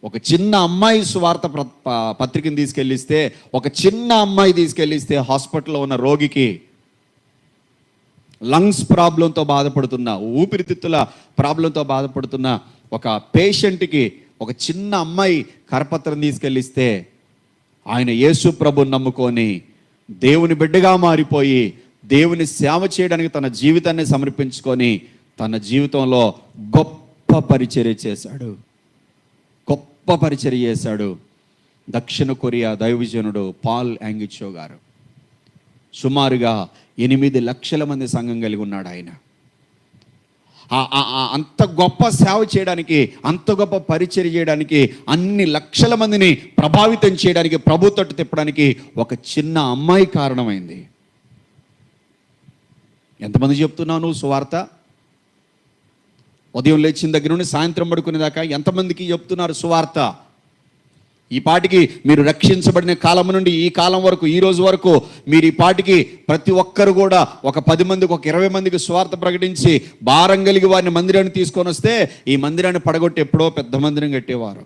ఒక చిన్న అమ్మాయి సువార్త పత్రికను తీసుకెళ్ళిస్తే, ఒక చిన్న అమ్మాయి తీసుకెళ్ళిస్తే హాస్పిటల్లో ఉన్న రోగికి, లంగ్స్ ప్రాబ్లంతో బాధపడుతున్న, ఊపిరితిత్తుల ప్రాబ్లంతో బాధపడుతున్న ఒక పేషెంట్కి ఒక చిన్న అమ్మాయి కరపత్రం తీసుకెళ్ళిస్తే, ఆయన యేసు ప్రభుని నమ్ముకొని దేవుని బిడ్డగా మారిపోయి దేవుని సేవ చేయడానికి తన జీవితాన్ని సమర్పించుకొని తన జీవితంలో గొప్ప పరిచర్య చేశాడు. గొప్ప పరిచర్య చేశాడు దక్షిణ కొరియా దైవజనుడు పాల్ యాంగిచో గారు. సుమారుగా 8 లక్షల మంది సంఘం కలిగి ఉన్నాడు ఆయన. అంత గొప్ప సేవ చేయడానికి, అంత గొప్ప పరిచర్య చేయడానికి, అన్ని లక్షల మందిని ప్రభావితం చేయడానికి, ప్రభు తట్టు తిప్పడానికి ఒక చిన్న అమ్మాయి కారణమైంది. ఎంతమంది చెప్తున్నావు నువ్వు సువార్త? ఉదయం లేచిన దగ్గర నుండి సాయంత్రం పడుకునేదాకా ఎంతమందికి చెప్తున్నారు సువార్త? ఈ పాటికి మీరు రక్షించబడిన కాలం నుండి ఈ కాలం వరకు, ఈ రోజు వరకు మీరు ఈ పాటికి ప్రతి ఒక్కరు కూడా ఒక 10 మందికి, ఒక 20 మందికి సువార్త ప్రకటించి భారం కలిగి వారిని మందిరాన్ని తీసుకొని వస్తే ఈ మందిరాన్ని పడగొట్టి ఎప్పుడో పెద్ద మందిరం కట్టేవారు.